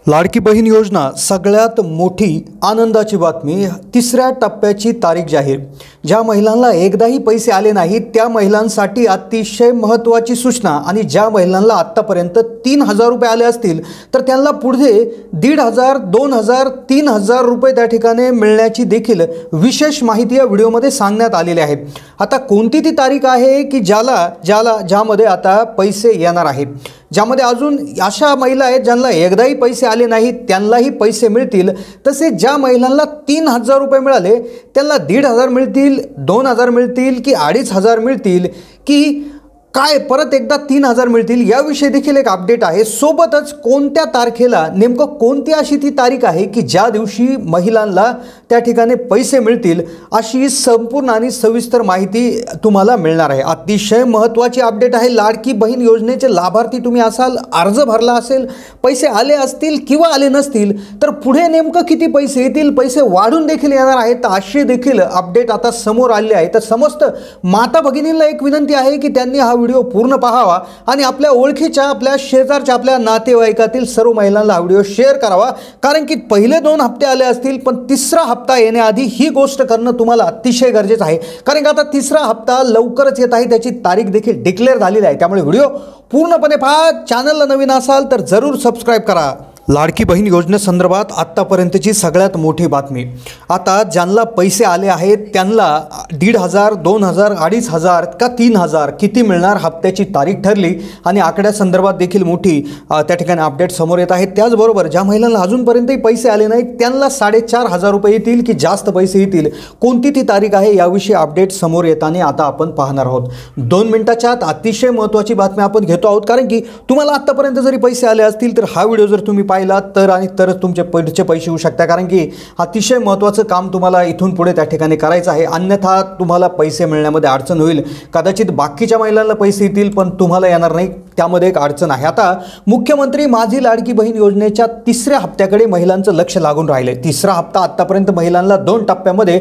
लाडकी बहीण योजना सगळ्यात मोठी आनंदाची बातमी। तिसऱ्या टप्प्याची तारीख जाहीर। ज्या महिलांना एकदाही पैसे आले नाहीत त्या महिलांसाठी अतिशय महत्त्वाची सूचना। आणि ज्या महिलांना आत्तापर्यंत 3000 रुपये आले असतील तर त्यांना पुढे 1500, 2000, 3000 रुपये त्या ठिकाणी मिळण्याची देखील विशेष माहिती या व्हिडिओमध्ये सांगण्यात आलेली आहे। आता कोणती ती तारीख आहे की ज्यामध्ये आता पैसे येणार आहेत, ज्यामध्ये अजून अशा महिला आहेत ज्यांना एकदाही पैसे आले नाहीत त्यांनाही पैसे मिळतील। तसे ज्या महिलांना 3000 रुपये मिळाले त्यांना 1500 मिळतील, 2000 मिळतील की 2500 मिळतील की काय परत एकदा 3000 मिळतील, याविषयी देखील एक अपडेट आहे। सोबतच कोणत्या तारखेला, नेमकं कोणती अशी ती तारीख आहे की ज्या दिवशी महिलांना त्या ठिकाणी पैसे मिळतील, अशी संपूर्ण आणि सविस्तर माहिती तुम्हाला मिळणार आहे। अतिशय महत्त्वाची अपडेट आहे। लाडकी बहीण योजनेचे लाभार्थी तुम्ही असाल, अर्ज भरला असेल, पैसे आले असतील किंवा आले नसतील तर पुढे नेमकं किती पैसे येतील, पैसे वाढून देखील येणार आहेत, अशी देखील अपडेट आता समोर आले आहे। तर समस्त माता भगिनींना एक विनंती आहे की त्यांनी हा व्हिडिओ पूर्ण पाहावा आणि आपल्या ओळखीच्या, आपल्या शेजारच्या, आपल्या नातेवाईकातील सर्व महिलांना हा व्हिडिओ शेअर करावा। कारण की पहिले 2 हप्ते आले असतील पण तिसरा हप्ता येण्याआधी ही गोष्ट करणं तुम्हाला अतिशय गरजेचं आहे। कारण की आता तिसरा हप्ता लवकरच येत आहे, त्याची तारीख देखील डिक्लेअर झालेली आहे। त्यामुळे व्हिडिओ पूर्णपणे पहा। चॅनलला नवीन असाल तर जरूर सबस्क्राइब करा। लाडकी बहीण योजनेसंदर्भात आत्तापर्यंतची सगळ्यात मोठी बातमी। आता ज्यांना पैसे आले आहेत त्यांना 1500, 2000, 2500 का 3000 किती मिळणार, हप्त्याची तारीख ठरली आणि आकड्यासंदर्भात देखील मोठी त्या ठिकाणी अपडेट समोर येत आहेत। त्याचबरोबर ज्या महिलांना अजूनपर्यंतही पैसे आले नाहीत त्यांना 4500 रुपये येतील की जास्त पैसे येतील, कोणती ती तारीख आहे याविषयी अपडेट समोर येताना आता आपण पाहणार आहोत। 2 मिनिटाच्या आत अतिशय महत्त्वाची बातमी आपण घेतो आहोत। कारण की तुम्हाला आत्तापर्यंत जरी पैसे आले असतील तर हा व्हिडिओ जर तुम्ही पाहिला तर आणि तरच तुमचे पुढचे पैसे येऊ शकतात। कारण की अतिशय महत्त्वाचं काम तुम्हाला इथून पुढे त्या ठिकाणी करायचं आहे, अन्यथा तुम्हाला पैसे मिळण्यामध्ये अडचण होईल। कदाचित बाकीच्या महिलांना पैसे येतील पण तुम्हाला येणार नाही, त्यामध्ये एक अडचण आहे। आता मुख्यमंत्री माझी लाडकी बहीण योजनेच्या तिसऱ्या हप्त्याकडे महिलांचं लक्ष लागून राहिले। तिसरा हप्ता आतापर्यंत महिलांना 2 टप्प्यामध्ये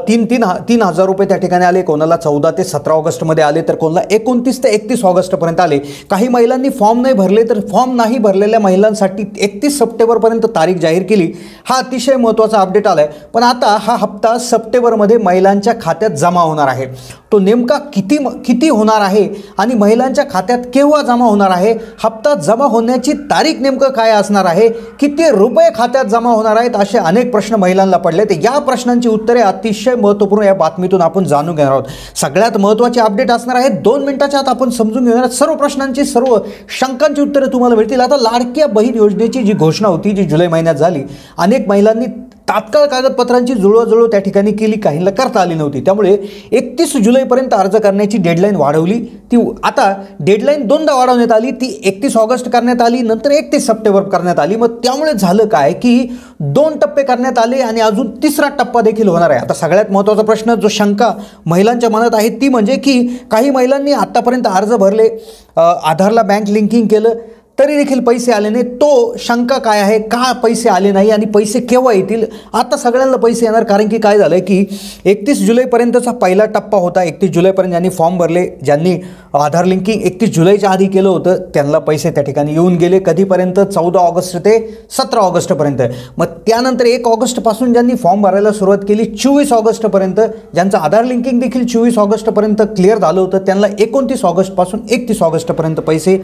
3000 रुपये त्या ठिकाणी आले। कोणाला 14 ते 17 ऑगस्टमध्ये आले तर कोणाला 29 ते 31 ऑगस्टपर्यंत आले। काही महिलांनी फॉर्म नाही भरले तर फॉर्म नाही भरलेल्या महिलांसाठी 31 सप्टेंबरपर्यंत तारीख जाहीर केली। हा अतिशय महत्त्वाचा अपडेट आलाय। पण आता हा हप्ता सप्टेंबरमध्ये महिलांच्या खात्यात जमा होणार आहे। तो नेमका किती होणार आहे आणि महिलांच्या खात्यात केव्हा जमा होणार आहे, हप्ता जमा होण्याची तारीख नेमकं काय असणार आहे, किती रुपये खात्यात जमा होणार आहेत, असे अनेक प्रश्न महिलांना पडले। तर या प्रश्नांची उत्तरे अतिशय महत्त्वपूर्ण या बातमीतून आपण जाणून घेणार आहोत। सगळ्यात महत्त्वाचे अपडेट असणार आहे। 2 मिनिटाच्या आत आपण समजून घेणार आहोत। सर्व प्रश्नांची, सर्व शंकांची उत्तरे तुम्हाला मिळतील। आता लाडकी बहीण योजनेची जी घोषणा होती, जी जुलै महिन्यात झाली, अनेक महिलांनी तात्काळ कागदपत्रांची जुळवाजुळव त्या ठिकाणी केली, काहींना करता आली नव्हती। त्यामुळे 31 जुलैपर्यंत अर्ज करण्याची डेडलाईन वाढवली। ती आता डेडलाईन 2दा वाढवण्यात आली। ती 31 ऑगस्ट करण्यात आली, नंतर 31 सप्टेंबर करण्यात आली। मग त्यामुळे झालं काय की 2 टप्पे करण्यात आले आणि अजून तिसरा टप्पा देखील होणार आहे। आता सगळ्यात महत्त्वाचा प्रश्न, जो शंका महिलांच्या मनात आहे ती म्हणजे की काही महिलांनी आतापर्यंत अर्ज भरले, आधारला बँक लिंकिंग केलं तरी देखील पैसे आले नाही। तो शंका काय आहे, का पैसे आले नाही आणि पैसे केव्हा येतील? आता सगळ्यांना पैसे येणार। कारण की काय झालं की 31 जुलैपर्यंतचा पहिला टप्पा होता। 31 जुलैपर्यंत ज्यांनी फॉर्म भरले, ज्यांनी आधार लिंकिंग 31 जुलैच्या आधी केलं होतं त्यांना पैसे त्या ठिकाणी येऊन गेले। कधीपर्यंत? 14 ऑगस्ट ते 17 ऑगस्टपर्यंत। मग त्यानंतर 1 ऑगस्टपासून ज्यांनी फॉर्म भरायला सुरुवात केली 24 ऑगस्टपर्यंत, ज्यांचं आधार लिंकिंग देखील 24 ऑगस्टपर्यंत क्लिअर झालं होतं त्यांना 29 ऑगस्टपासून 31 ऑगस्टपर्यंत पैसे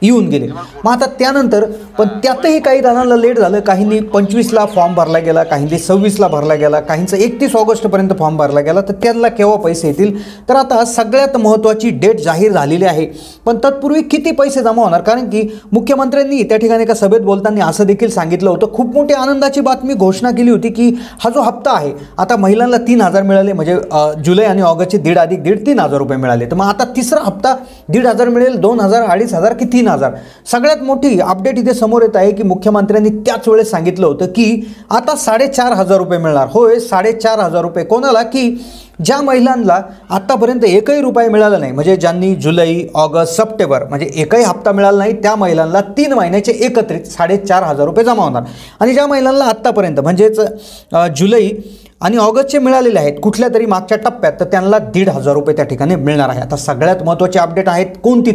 येऊन गेले। मग आता त्यानंतर पण त्यातही काही जणांना लेट झालं। काहींनी 25ला फॉर्म भरला गेला, काहींनी 26ला भरला गेला, काहींचा 31 ऑगस्टपर्यंत फॉर्म भरला गेला। तर त्यांना केव्हा पैसे येतील? तर आता सगळ्यात महत्त्वाची डेट जाहीर झालेली आहे। पण तत्पूर्वी किती पैसे जमा होणार? कारण की मुख्यमंत्र्यांनी त्या ठिकाणी एका सभेत बोलताना असं देखील सांगितलं होतं, खूप मोठी आनंदाची बातमी घोषणा केली होती की हा जो हप्ता आहे, आता महिलांना 3000 मिळाले, म्हणजे जुलै आणि ऑगस्टचे 1.5 अधिक 1.5 3000 रुपये मिळाले। तर मग आता तिसरा हप्ता 1500 मिळेल, 2000, 2500 की 3000? सगळ्यात मोठी अपडेट इथे समोर येत आहे की मुख्यमंत्र्यांनी त्याच वेळेस सांगितलं होतं की आता 4500 रुपये मिळणार। होय, 4500 रुपये कोणाला? की ज्या महिलांना आतापर्यंत एकही रुपया मिळाला नाही, म्हणजे ज्यांनी जुलै, ऑगस्ट, सप्टेंबर म्हणजे एकही हप्ता मिळाला नाही, त्या महिलांना 3 महिन्याचे एकत्रित 4500 रुपये जमा होणार। आणि ज्या महिलांना आत्तापर्यंत म्हणजेच जुलै आणि ऑगस्टचे मिळालेले आहेत कुठल्या तरी मागच्या टप्प्यात, तर त्यांना 1,500 रुपये त्या ठिकाणी मिळणार आहे. आता सगळ्यात महत्त्वाचे अपडेट आहेत, कोणती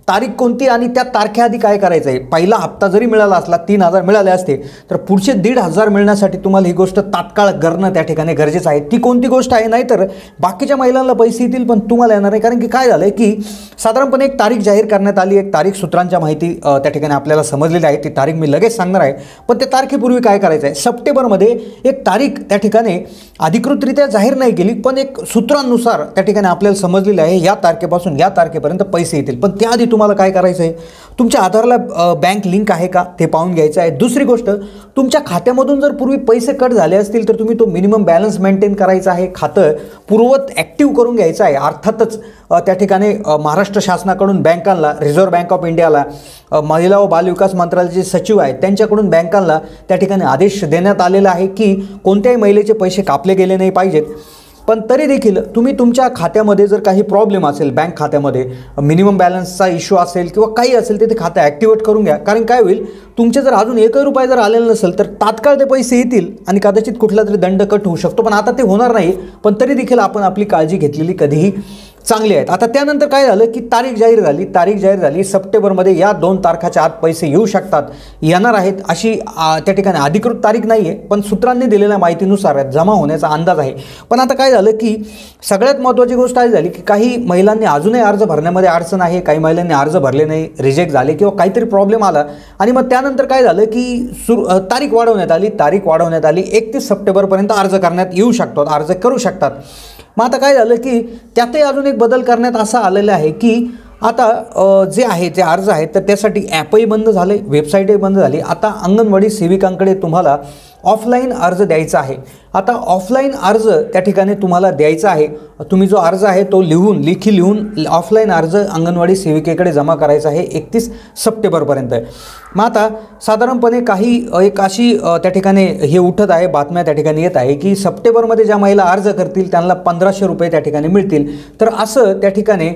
तारीख कोणती आणि त्या तारखेआधी काय करायचं आहे. पहिला हप्ता जरी मिळाला असला, 3,000 मिळाले असते, तर पुढचे 1,500 मिळण्यासाठी तुम्हाला ही गोष्ट तात्काळ करणं त्या ठिकाणी गरजेचं आहे. ती कोणती गोष्ट आहे, नाही तर बाकीच्या महिलांना पैसे येतील पण तुम्हाला येणार नाही. कारण की काय झालं की साधारणपणे एक तारीख जाहीर करण्यात आली, एक तारीख सूत्रांच्या माहिती त्या ठिकाणी आपल्याला समजलेली आहे. ती तारीख मी लगेच सांगणार आहे, पण त्या तारखेपूर्वी काय करायचं आहे. सप्टेंबरमध्ये एक तारीख त्या ठिकाणी अधिकृतरित्या जाहीर नाही केली, पण एक सूत्रांनुसार त्या ठिकाणी आपल्याला समजलेलं आहे या तारखेपासून या तारखेपर्यंत पैसे येतील. पण त्याआधी तुम्हाला काय करायचं आहे, तुमच्या आधारला बँक लिंक आहे का ते पाहून घ्यायचं आहे. दुसरी गोष्ट, तुमच्या खात्यामधून जर पूर्वी पैसे कट झाले असतील तर तुम्ही तो मिनिमम बॅलन्स मेंटेन करायचा आहे, खातं पूर्ववत ॲक्टिव्ह करून घ्यायचं आहे. अर्थातच त्या ठिकाणी महाराष्ट्र शासनाकडून बँकांना, रिझर्व्ह बँक ऑफ इंडियाला, महिला व बालविकास मंत्रालयाचे सचिव आहेत त्यांच्याकडून बँकांना त्या ठिकाणी आदेश देण्यात आलेला आहे की कोणत्याही महिलेचे पैसे कापले गेले नाही पाहिजेत. पण तरी देखील तुम्ही तुमच्या खात्यामध्ये जर काही प्रॉब्लेम असेल, बँक खात्यामध्ये मिनिमम बॅलन्सचा इश्यू असेल किंवा काही असेल तर ते खातं ॲक्टिवेट करून घ्या. कारण काय होईल, तुमचे जर अजून 1 रुपया जर आलेला नसेल तर तात्काळ ते पैसे येतील आणि कदाचित कुठला तरी दंड कट होऊ शकतो. पण आता ते होणार नाही, पण तरी देखील आपण आपली काळजी घेतलेली कधीही चांगली आहेत. आता त्यानंतर काय झालं की तारीख जाहीर झाली सप्टेंबरमध्ये या 2 तारखाच्या आत पैसे येऊ शकतात, येणार आहेत अशी त्या ठिकाणी अधिकृत तारीख नाही आहे, पण सूत्रांनी दिलेल्या माहितीनुसार जमा होण्याचा अंदाज आहे. पण आता काय झालं की सगळ्यात महत्त्वाची गोष्ट काय झाली की काही महिलांनी अजूनही अर्ज भरण्यामध्ये अडचण आहे, काही महिलांनी अर्ज भरले नाही, रिजेक्ट झाले किंवा काहीतरी प्रॉब्लेम आला आणि मग त्यानंतर काय झालं की तारीख वाढवण्यात आली 31 सप्टेंबरपर्यंत अर्ज करण्यात येऊ शकतात, अर्ज करू शकतात. मग आता काय झालं की त्यातही अजून एक बदल करण्यात असा आलेला आहे की आता जे अर्ज आहेत तर त्यासाठी ॲपही बंद झाले, वेबसाईटही बंद झाली. आता अंगणवाडी सेविकांकडे तुम्हाला ऑफलाईन अर्ज द्यायचा आहे. आता ऑफलाईन अर्ज त्या ठिकाणी तुम्हाला द्यायचा आहे. तुम्ही जो अर्ज आहे तो लेखी लिहून ऑफलाईन अर्ज अंगणवाडी सेविकेकडे जमा करायचा आहे 31 सप्टेंबरपर्यंत. मग आता साधारणपणे एक अशी त्या ठिकाणी हे उठत आहे, बातम्या त्या ठिकाणी येत आहे की सप्टेंबरमध्ये ज्या महिला अर्ज करतील त्यांना 1,500 रुपये त्या ठिकाणी मिळतील. तर असं त्या ठिकाणी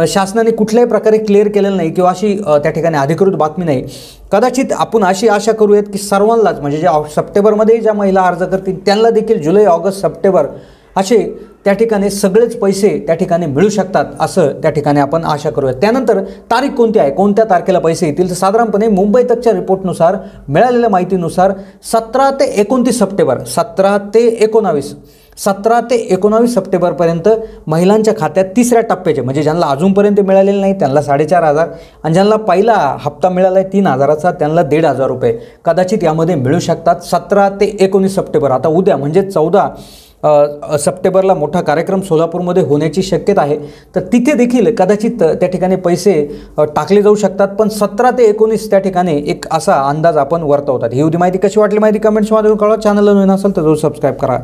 शासनाने कुठल्याही प्रकारे क्लिअर केलेलं नाही किंवा अशी त्या ठिकाणी अधिकृत बातमी नाही. कदाचित आपण अशी आशा करूयात की सर्वांनाच, म्हणजे ज्या सप्टेंबरमध्ये ज्या महिला अर्ज करतील त्यांना देखील जुलै, ऑगस्ट, सप्टेंबर असे त्या ठिकाणी सगळेच पैसे त्या ठिकाणी मिळू शकतात असं त्या ठिकाणी आपण आशा करूयात. त्यानंतर तारीख कोणती आहे, कोणत्या तारखेला पैसे येतील, तर साधारणपणे मुंबई तकच्या रिपोर्टनुसार, मिळालेल्या माहितीनुसार 17 ते 29 सप्टेंबर 17 ते 19 सप्टेंबरपर्यंत महिलांच्या खात्यात तिसऱ्या टप्प्याचे, म्हणजे ज्यांना अजूनपर्यंत मिळालेले नाही त्यांना 4,500 आणि ज्यांना पहिला हप्ता मिळाला आहे 3,000चा त्यांना 1,500 रुपये कदाचित यामध्ये मिळू शकतात 17 ते 19 सप्टेंबर. आता उद्या म्हणजे 14 सप्टेंबरला मोठा कार्यक्रम सोलापूरमध्ये होण्याची शक्यता आहे, तर तिथे देखील कदाचित त्या ठिकाणी पैसे टाकले जाऊ शकतात. पण 17 ते 19 त्या ठिकाणी एक असा अंदाज आपण वर्तवतात. ही होती माहिती. कशी वाटली माहिती कमेंट्समध्ये कळवा. चॅनलला नवीन असेल तर जरूर सबस्क्राईब करा.